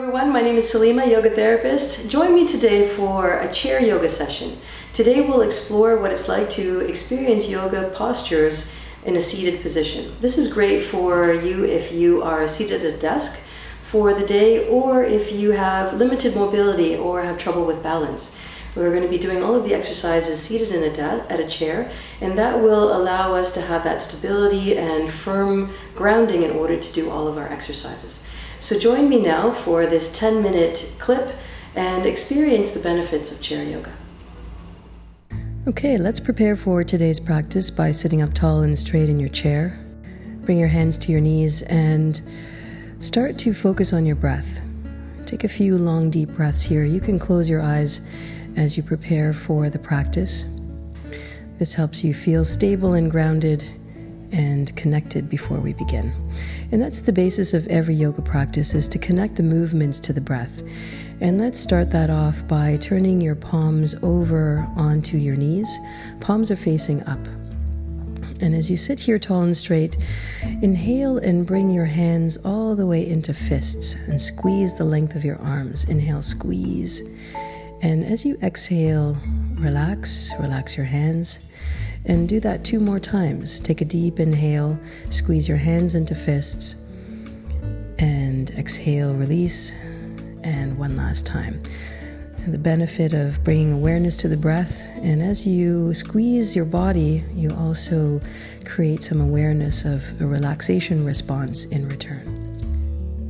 Everyone, my name is Salimah, yoga therapist. Join me today for a chair yoga session. Today we'll explore what it's like to experience yoga postures in a seated position. This is great for you if you are seated at a desk for the day, or if you have limited mobility or have trouble with balance. We're going to be doing all of the exercises seated at a chair, and that will allow us to have that stability and firm grounding in order to do all of our exercises. So join me now for this 10-minute clip and experience the benefits of chair yoga. Okay, let's prepare for today's practice by sitting up tall and straight in your chair. Bring your hands to your knees and start to focus on your breath. Take a few long, deep breaths here. You can close your eyes as you prepare for the practice. This helps you feel stable and grounded and connected before we begin. And that's the basis of every yoga practice, is to connect the movements to the breath. And let's start that off by turning your palms over onto your knees. Palms are facing up. And as you sit here tall and straight, inhale and bring your hands all the way into fists and squeeze the length of your arms. Inhale, squeeze. And as you exhale, relax your hands. And do that 2 more times. Take a deep inhale, squeeze your hands into fists, and exhale, release, and 1 last time. The benefit of bringing awareness to the breath, and as you squeeze your body, you also create some awareness of a relaxation response in return.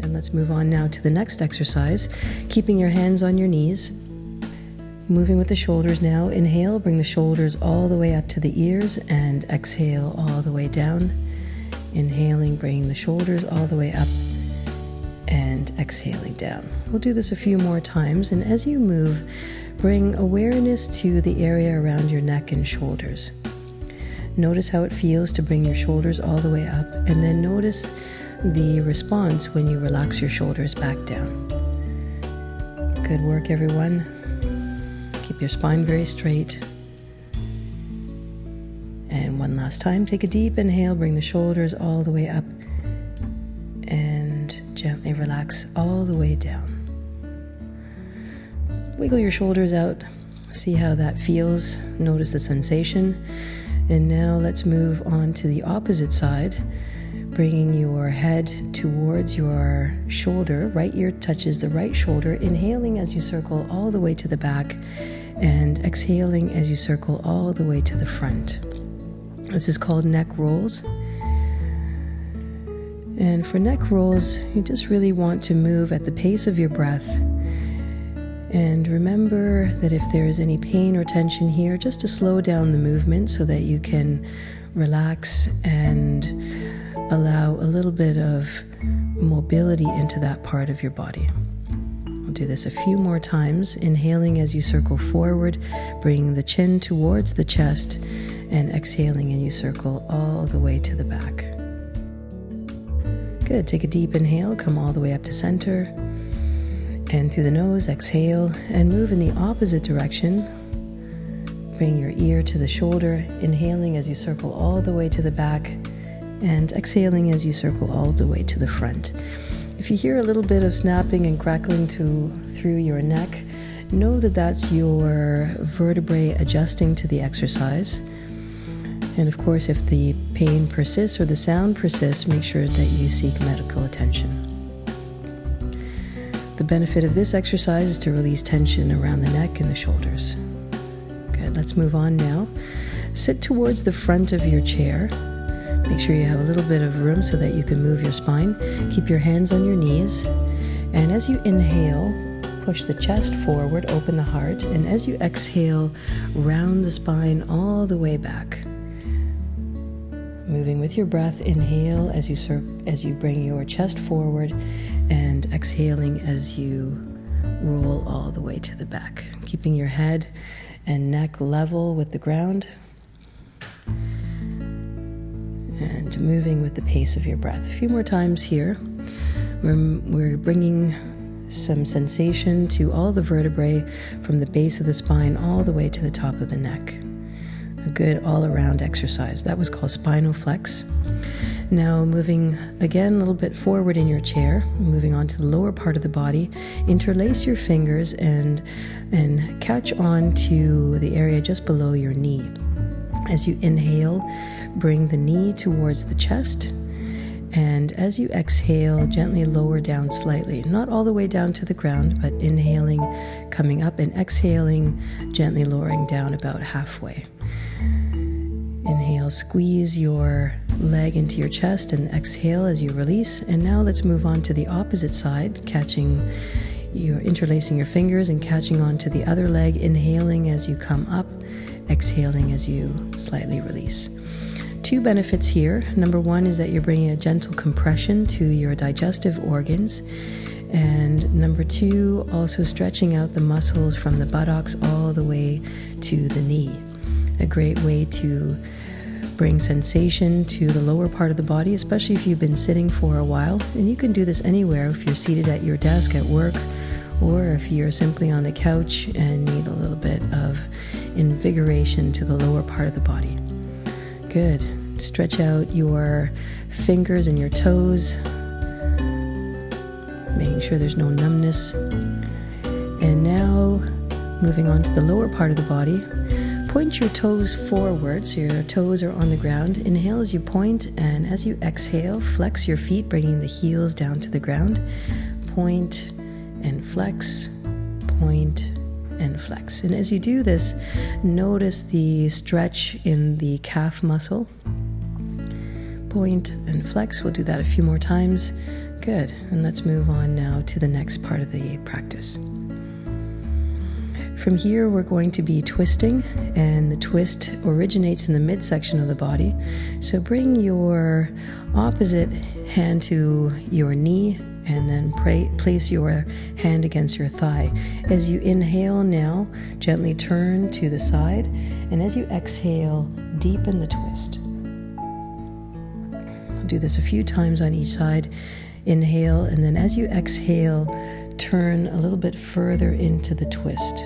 And let's move on now to the next exercise, keeping your hands on your knees. Moving with the shoulders now. Inhale, bring the shoulders all the way up to the ears, and exhale all the way down. Inhaling, bringing the shoulders all the way up, and exhaling down. We'll do this a few more times, and as you move, bring awareness to the area around your neck and shoulders. Notice how it feels to bring your shoulders all the way up, and then notice the response when you relax your shoulders back down. Good work, everyone. Keep your spine very straight. And 1 last time, take a deep inhale, bring the shoulders all the way up, and gently relax all the way down. Wiggle your shoulders out, see how that feels, notice the sensation. And now let's move on to the opposite side, bringing your head towards your shoulder. Right ear touches the right shoulder, inhaling as you circle all the way to the back, and exhaling as you circle all the way to the front. This is called neck rolls. And for neck rolls, you just really want to move at the pace of your breath. And remember that if there is any pain or tension here, just to slow down the movement so that you can relax and allow a little bit of mobility into that part of your body. We'll do this a few more times, inhaling as you circle forward, bringing the chin towards the chest, and exhaling and you circle all the way to the back. Good. Take a deep inhale, come all the way up to center, and through the nose, exhale, and move in the opposite direction. Bring your ear to the shoulder, inhaling as you circle all the way to the back, and exhaling as you circle all the way to the front. If you hear a little bit of snapping and crackling through your neck, know that that's your vertebrae adjusting to the exercise. And of course, if the pain persists or the sound persists, make sure that you seek medical attention. The benefit of this exercise is to release tension around the neck and the shoulders. Good, let's move on now. Sit towards the front of your chair. Make sure you have a little bit of room so that you can move your spine. Keep your hands on your knees. And as you inhale, push the chest forward, open the heart. And as you exhale, round the spine all the way back. Moving with your breath, inhale as you bring your chest forward, and exhaling as you roll all the way to the back. Keeping your head and neck level with the ground. And moving with the pace of your breath. A few more times here. We're bringing some sensation to all the vertebrae from the base of the spine all the way to the top of the neck. A good all-around exercise. That was called spinal flex. Now moving again a little bit forward in your chair, moving on to the lower part of the body, interlace your fingers and catch on to the area just below your knee. As you inhale, bring the knee towards the chest. And as you exhale, gently lower down slightly, not all the way down to the ground, but inhaling, coming up, and exhaling, gently lowering down about halfway. Inhale, squeeze your leg into your chest, and exhale as you release. And now let's move on to the opposite side, interlacing your fingers and catching on to the other leg, inhaling as you come up, exhaling as you slightly release. Two benefits here. Number one is that you're bringing a gentle compression to your digestive organs. And number two, also stretching out the muscles from the buttocks all the way to the knee. A great way to bring sensation to the lower part of the body, especially if you've been sitting for a while. And you can do this anywhere, if you're seated at your desk at work, or if you're simply on the couch and need a little bit of invigoration to the lower part of the body. Good. Stretch out your fingers and your toes, making sure there's no numbness. And now, moving on to the lower part of the body, point your toes forward so your toes are on the ground. Inhale as you point, and as you exhale, flex your feet, bringing the heels down to the ground. Point and flex, point and flex. And as you do this, notice the stretch in the calf muscle. Point and flex. We'll do that a few more times. Good. And let's move on now to the next part of the practice. From here, we're going to be twisting, and the twist originates in the midsection of the body. So bring your opposite hand to your knee, and then place your hand against your thigh. As you inhale now, gently turn to the side, and as you exhale, deepen the twist. Do this a few times on each side. Inhale, and then as you exhale, turn a little bit further into the twist.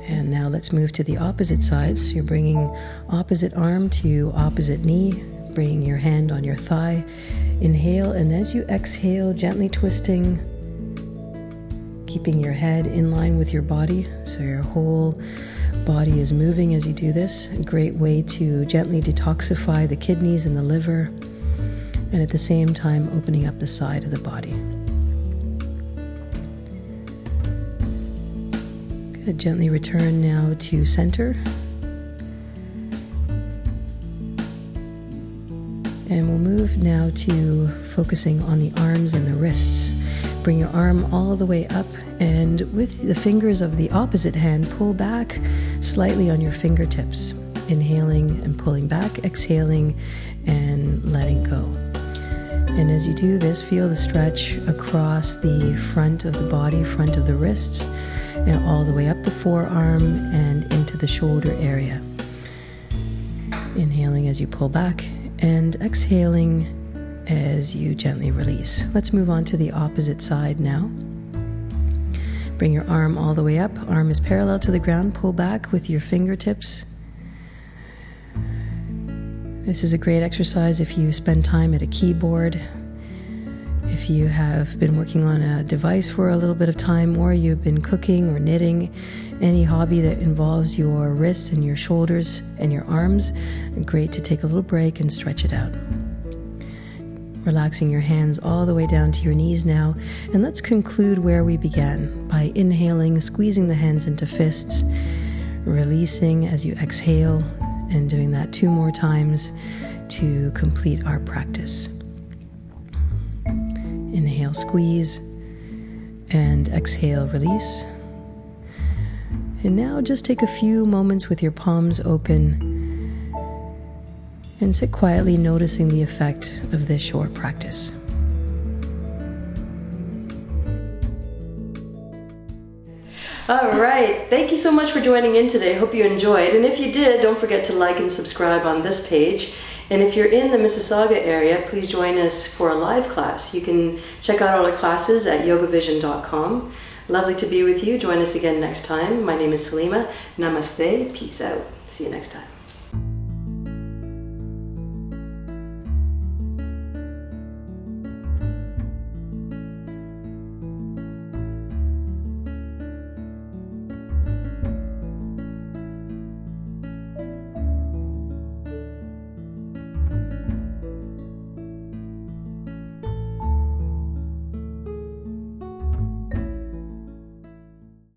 And now let's move to the opposite side. So you're bringing opposite arm to opposite knee, bringing your hand on your thigh. Inhale, and as you exhale, gently twisting, keeping your head in line with your body, so your whole body is moving as you do this. A great way to gently detoxify the kidneys and the liver, and at the same time opening up the side of the body. Good. Gently return now to center. And we'll move now to focusing on the arms and the wrists. Bring your arm all the way up, and with the fingers of the opposite hand, pull back slightly on your fingertips. Inhaling and pulling back, exhaling and letting go. And as you do this, feel the stretch across the front of the body, front of the wrists, and all the way up the forearm and into the shoulder area. Inhaling as you pull back, and exhaling as you gently release. Let's move on to the opposite side now. Bring your arm all the way up. Arm is parallel to the ground. Pull back with your fingertips. This is a great exercise if you spend time at a keyboard, if you have been working on a device for a little bit of time, or you've been cooking or knitting, any hobby that involves your wrists and your shoulders and your arms. Great to take a little break and stretch it out. Relaxing your hands all the way down to your knees now. And let's conclude where we began by inhaling, squeezing the hands into fists, releasing as you exhale, and doing that 2 more times to complete our practice. Inhale, squeeze, and exhale, release. And now just take a few moments with your palms open and sit quietly, noticing the effect of this short practice. All right. Thank you so much for joining in today. Hope you enjoyed. And if you did, don't forget to like and subscribe on this page. And if you're in the Mississauga area, please join us for a live class. You can check out all the classes at YogaVision.com. Lovely to be with you. Join us again next time. My name is Salimah. Namaste. Peace out. See you next time.